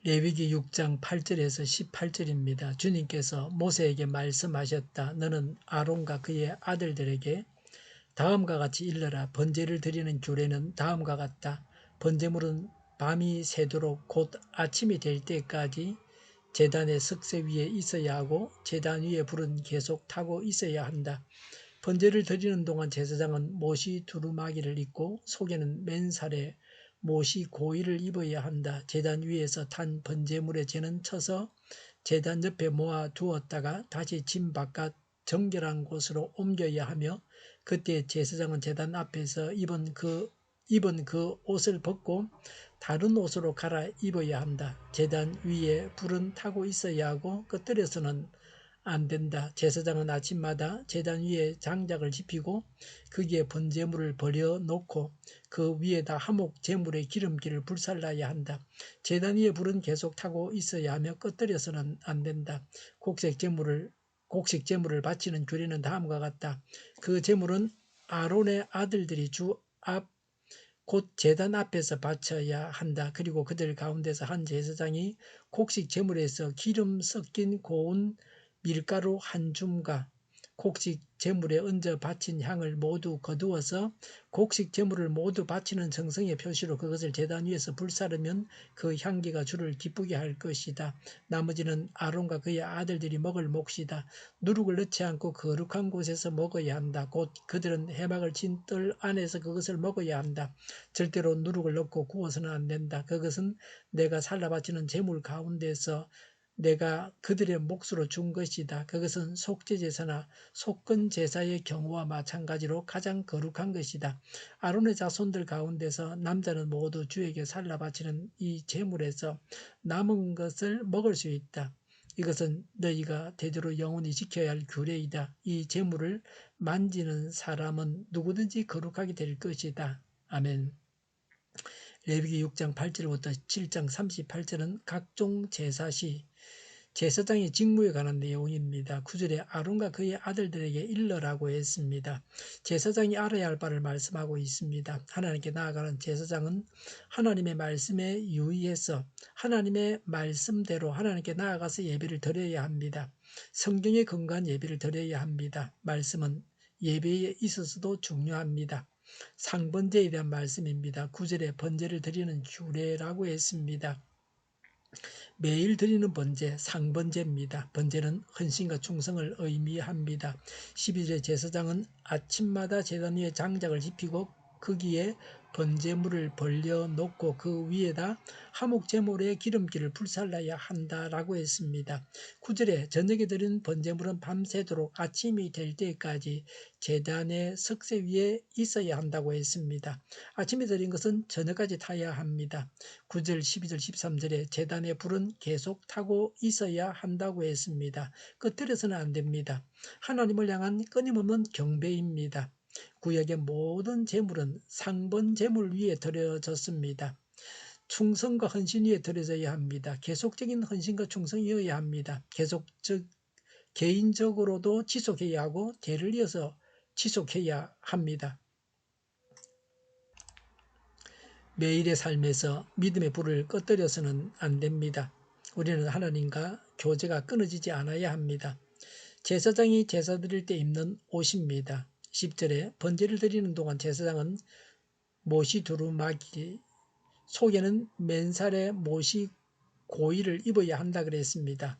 레위기 6장 8절에서 18절입니다. 주님께서 모세에게 말씀하셨다. 너는 아론과 그의 아들들에게 다음과 같이 일러라. 번제를 드리는 규례는 다음과 같다. 번제물은 밤이 새도록 곧 아침이 될 때까지 제단의 석쇠 위에 있어야 하고 제단 위에 불은 계속 타고 있어야 한다. 번제를 드리는 동안 제사장은 못이 두루마기를 입고 속에는 맨살에 못이 고이를 입어야 한다. 제단 위에서 탄 번제물의 재는 쳐서 제단 옆에 모아 두었다가 다시 진 바깥 정결한 곳으로 옮겨야 하며 그때 제사장은 제단 앞에서 입은 그 옷을 벗고 다른 옷으로 갈아입어야 한다. 제단 위에 불은 타고 있어야 하고 끝들여서는 안 된다. 제사장은 아침마다 제단 위에 장작을 지피고 거기에 번제물을 버려놓고 그 위에다 화목 제물의 기름기를 불살라야 한다. 제단 위에 불은 계속 타고 있어야 하며 꺼뜨려서는 안 된다. 곡식 제물을 바치는 규례는 다음과 같다. 그 제물은 아론의 아들들이 주 앞 곧 제단 앞에서 바쳐야 한다. 그리고 그들 가운데서 한 제사장이 곡식 제물에서 기름 섞인 고운 밀가루 한 줌과 곡식 제물에 얹어 바친 향을 모두 거두어서 곡식 제물을 모두 바치는 정성의 표시로 그것을 제단 위에서 불사르면 그 향기가 주를 기쁘게 할 것이다. 나머지는 아론과 그의 아들들이 먹을 몫이다. 누룩을 넣지 않고 거룩한 곳에서 먹어야 한다. 곧 그들은 해막을 친 뜰 안에서 그것을 먹어야 한다. 절대로 누룩을 넣고 구워서는 안 된다. 그것은 내가 살라 바치는 제물 가운데서 내가 그들의 몫으로 준 것이다. 그것은 속죄제사나 속건제사의 경우와 마찬가지로 가장 거룩한 것이다. 아론의 자손들 가운데서 남자는 모두 주에게 살라 바치는 이 제물에서 남은 것을 먹을 수 있다. 이것은 너희가 대대로 영원히 지켜야 할 규례이다. 이 제물을 만지는 사람은 누구든지 거룩하게 될 것이다. 아멘. 레위기 6장 8절부터 7장 38절은 각종 제사시 제사장의 직무에 관한 내용입니다. 9절에 아론과 그의 아들들에게 일러라고 했습니다. 제사장이 알아야 할 바를 말씀하고 있습니다. 하나님께 나아가는 제사장은 하나님의 말씀에 유의해서 하나님의 말씀대로 하나님께 나아가서 예배를 드려야 합니다. 성경에 근거한 예배를 드려야 합니다. 말씀은 예배에 있어서도 중요합니다. 상번제에 대한 말씀입니다. 9절에 번제를 드리는 규례라고 했습니다. 매일 드리는 번제, 상번제입니다. 번제는 헌신과 충성을 의미합니다. 12절에 제사장은 아침마다 제단 위에 장작을 지피고 거기에 번제물을 벌려놓고 그 위에다 화목제물의 기름기를 불살라야 한다라고 했습니다. 9절에 저녁에 드린 번제물은 밤새도록 아침이 될 때까지 제단의 석쇠 위에 있어야 한다고 했습니다. 아침에 드린 것은 저녁까지 타야 합니다. 9절, 12절, 13절에 제단의 불은 계속 타고 있어야 한다고 했습니다. 꺼뜨려서는 안 됩니다. 하나님을 향한 끊임없는 경배입니다. 구약의 모든 제물은 상번 제물 위에 드려졌습니다. 충성과 헌신 위에 드려져야 합니다. 계속적인 헌신과 충성이어야 합니다. 개인적으로도 지속해야 하고 대를 이어서 지속해야 합니다. 매일의 삶에서 믿음의 불을 꺼뜨려서는 안 됩니다. 우리는 하나님과 교제가 끊어지지 않아야 합니다. 제사장이 제사 드릴 때 입는 옷입니다. 10절에 번제를 드리는 동안 제사장은 못이 두루마기, 속에는 맨살에 못이 고이를 입어야 한다 그랬습니다.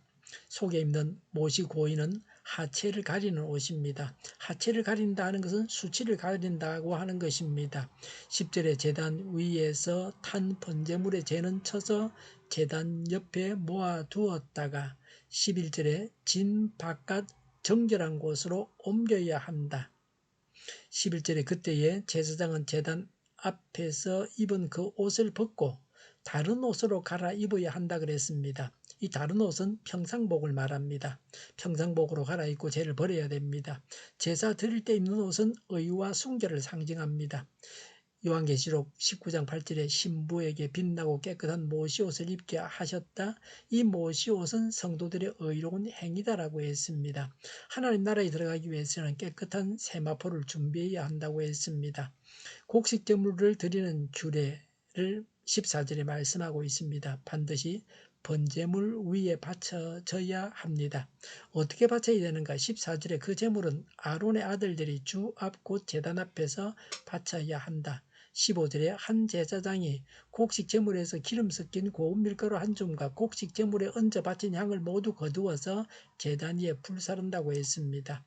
속에 입는 못이 고이는 하체를 가리는 옷입니다. 하체를 가린다는 것은 수치를 가린다고 하는 것입니다. 10절에 제단 위에서 탄 번제물의 재는 쳐서 제단 옆에 모아두었다가 11절에 진 바깥 정결한 곳으로 옮겨야 한다. 11절에 그때에 제사장은 제단 앞에서 입은 그 옷을 벗고 다른 옷으로 갈아입어야 한다 그랬습니다. 이 다른 옷은 평상복을 말합니다. 평상복으로 갈아입고 죄를 버려야 됩니다. 제사 드릴 때 입는 옷은 의와 순결을 상징합니다. 요한계시록 19장 8절에 신부에게 빛나고 깨끗한 모시옷을 입게 하셨다. 이 모시옷은 성도들의 의로운 행위다라고 했습니다. 하나님 나라에 들어가기 위해서는 깨끗한 세마포를 준비해야 한다고 했습니다. 곡식 제물을 드리는 규례를 14절에 말씀하고 있습니다. 반드시 번제물 위에 바쳐져야 합니다. 어떻게 바쳐야 되는가? 14절에 그 제물은 아론의 아들들이 주 앞 곧 제단 앞에서 바쳐야 한다. 15절에 한 제사장이 곡식 제물에서 기름 섞인 고운 밀가루 한 줌과 곡식 제물에 얹어 바친 향을 모두 거두어서 제단 위에 불사른다고 했습니다.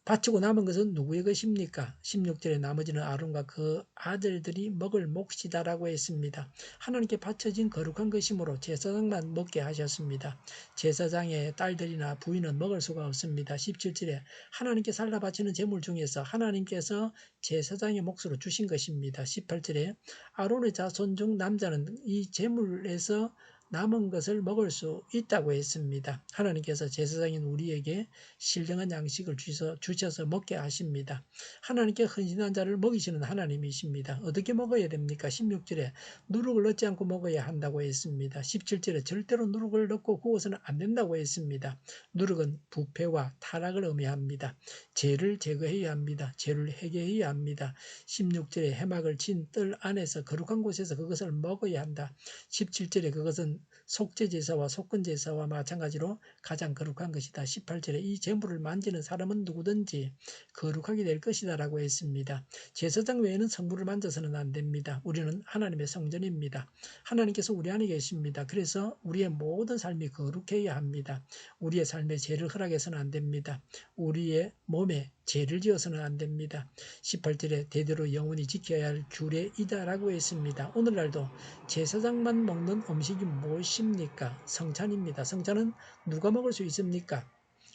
바치고 남은 것은 누구의 것입니까? 16절에 나머지는 아론과 그 아들들이 먹을 몫이다라고 했습니다. 하나님께 바쳐진 거룩한 것이므로 제사장만 먹게 하셨습니다. 제사장의 딸들이나 부인은 먹을 수가 없습니다. 17절에 하나님께 살라 바치는 제물 중에서 하나님께서 제사장의 몫으로 주신 것입니다. 18절에 아론의 자손 중 남자는 이 제물에서 남은 것을 먹을 수 있다고 했습니다. 하나님께서 제사장인 우리에게 신령한 양식을 주셔서 먹게 하십니다. 하나님께 헌신한 자를 먹이시는 하나님이십니다. 어떻게 먹어야 됩니까? 16절에 누룩을 넣지 않고 먹어야 한다고 했습니다. 17절에 절대로 누룩을 넣고 구워서는 안 된다고 했습니다. 누룩은 부패와 타락을 의미합니다. 죄를 제거해야 합니다. 죄를 회개해야 합니다. 16절에 해막을 친 뜰 안에서 거룩한 곳에서 그것을 먹어야 한다. 17절에 그것은 속죄제사와 속건제사와 마찬가지로 가장 거룩한 것이다. 18절에 이 제물을 만지는 사람은 누구든지 거룩하게 될 것이다 라고 했습니다. 제사장 외에는 성물을 만져서는 안 됩니다. 우리는 하나님의 성전입니다. 하나님께서 우리 안에 계십니다. 그래서 우리의 모든 삶이 거룩해야 합니다. 우리의 삶에 죄를 허락해서는 안 됩니다. 우리의 몸에 죄를 지어서는 안 됩니다. 18절에 대대로 영원히 지켜야 할 규례이다 라고 했습니다. 오늘날도 제사장만 먹는 음식이 무엇입니까? 성찬입니다. 성찬은 누가 먹을 수 있습니까?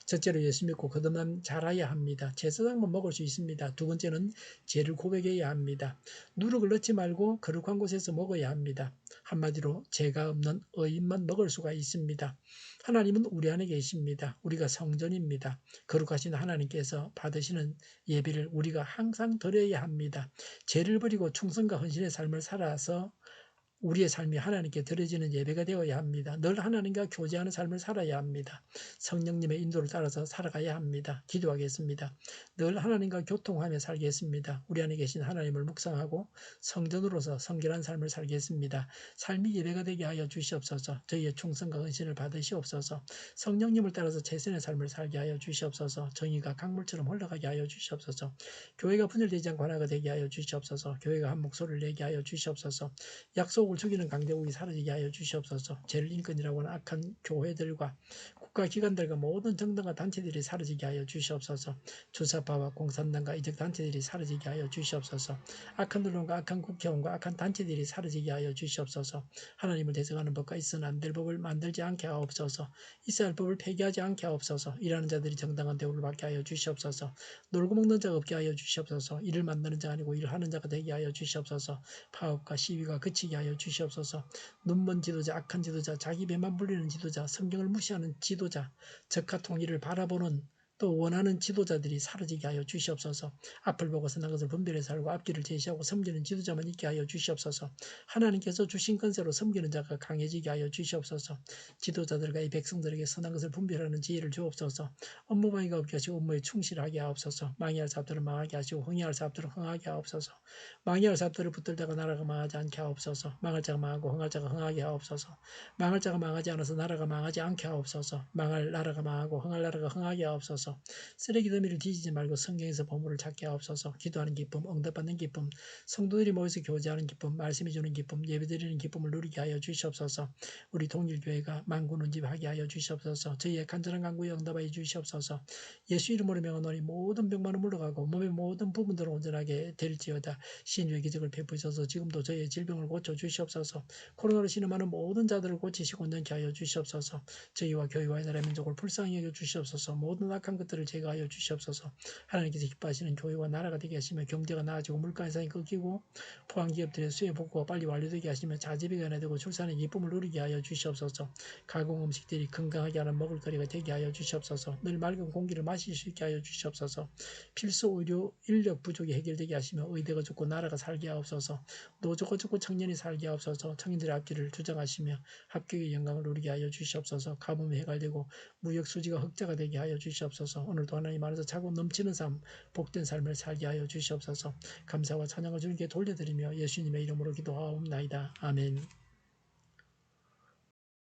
첫째로 예수 믿고 거듭남 자라야 합니다. 제사장만 먹을 수 있습니다. 두 번째는 죄를 고백해야 합니다. 누룩을 넣지 말고 거룩한 곳에서 먹어야 합니다. 한마디로 죄가 없는 의인만 먹을 수가 있습니다. 하나님은 우리 안에 계십니다. 우리가 성전입니다. 거룩하신 하나님께서 받으시는 예배를 우리가 항상 드려야 합니다. 죄를 버리고 충성과 헌신의 삶을 살아서 우리의 삶이 하나님께 드려지는 예배가 되어야 합니다. 늘 하나님과 교제하는 삶을 살아야 합니다. 성령님의 인도를 따라서 살아가야 합니다. 기도하겠습니다. 늘 하나님과 교통하며 살겠습니다. 우리 안에 계신 하나님을 묵상하고 성전으로서 성결한 삶을 살겠습니다. 삶이 예배가 되게 하여 주시옵소서. 저희의 충성과 헌신을 받으시옵소서. 성령님을 따라서 최선의 삶을 살게 하여 주시옵소서. 정의가 강물처럼 흘러가게 하여 주시옵소서. 교회가 분열되지 않고 하나가 되게 하여 주시옵소서. 교회가 한 목소리를 내게 하여 주시옵소서. 약속을 죽이는 강대국이 사라지게 하여 주시옵소서. 죄를 인권이라고 하는 악한 교회들과 국가기관들과 모든 정당과 단체들이 사라지게 하여 주시옵소서. 주사파와 공산당과 이적 단체들이 사라지게 하여 주시옵소서. 악한 언론과 악한 국회의원과 악한 단체들이 사라지게 하여 주시옵소서. 하나님을 대적하는 법과 있어는 안 될 법을 만들지 않게 하옵소서. 있어야 할 법을 폐기하지 않게 하옵소서. 일하는 자들이 정당한 대우를 받게 하여 주시옵소서. 놀고 먹는 자가 없게 하여 주시옵소서. 일을 만드는 자 아니고 일하는 자가 되게 하여 주시옵소서. 파업과 시위가 그치게 하여 주시옵소서. 눈먼 지도자, 악한 지도자, 자기 배만 불리는 지도자, 성경을 무시하는 지도자, 적화 통일을 바라보는 또 원하는 지도자들이 사라지게 하여 주시옵소서. 앞을 보고 선한 것을 분별해 살고 앞길을 제시하고 섬기는 지도자만 있게 하여 주시옵소서. 하나님께서 주신 권세로 섬기는 자가 강해지게 하여 주시옵소서. 지도자들과 이 백성들에게 선한 것을 분별하는 지혜를 주옵소서. 업무방해가 없게 하시고 업무에 충실하게 하옵소서. 망해할 사업들을 망하게 하시고 흥해할 사업들을 흥하게 하옵소서. 망해할 사업들을 붙들다가 나라가 망하지 않게 하옵소서. 망할 자가 망하고 흥할 자가 흥하게 하옵소서. 망할 자가 망하지 않아서 나라가 망하지 않게 하옵소서. 망할 나라가 망하고 흥할 나라가 흥하게 하옵소서. 쓰레기 더미를 뒤지지 말고 성경에서 보물을 찾게 하옵소서. 기도하는 기쁨, 응답받는 기쁨, 성도들이 모여서 교제하는 기쁨, 말씀해 주는 기쁨, 예배드리는 기쁨을 누리게 하여 주시옵소서. 우리 동일교회가 만군운집하게 하여 주시옵소서. 저희의 간절한 간구에 응답하여 주시옵소서. 예수 이름으로 명하노니 모든 병만은 물러가고 몸의 모든 부분들은 온전하게 될지어다. 신유의 기적을 베푸셔서 지금도 저희의 질병을 고쳐 주시옵소서. 코로나로 신음하는 모든 자들을 고치시고 온전케 하여 주시옵소서. 저희와 교회와 나라 민족을 불쌍히 여겨 주시옵소서. 모든 악한 것들을 제거하여 주시옵소서. 하나님께서 기뻐하시는 교회와 나라가 되게 하시며 경제가 나아지고 물가 인상이 꺾이고 포항기업들의 수해 복구가 빨리 완료되게 하시며 자집이 변화되고 출산의 기쁨을 누리게 하여 주시옵소서. 가공 음식들이 건강하게 하는 먹을거리가 되게 하여 주시옵소서. 늘 맑은 공기를 마실 수 있게 하여 주시옵소서. 필수 의료 인력 부족이 해결되게 하시며 의대가 좋고 나라가 살게 하옵소서. 노조가 좋고 청년이 살게 하옵소서. 청년들의 앞길을 주장하시며 합격의 영광을 누리게 하여 주시옵소서. 가뭄이 해갈되고 무역 수지가 흑자가 되게 하여 주시옵소서. 오늘도 하나님 안에서 차고 넘치는 삶, 복된 삶을 살게 하여 주시옵소서. 감사와 찬양을 주님께 돌려드리며 예수님의 이름으로 기도하옵나이다. 아멘.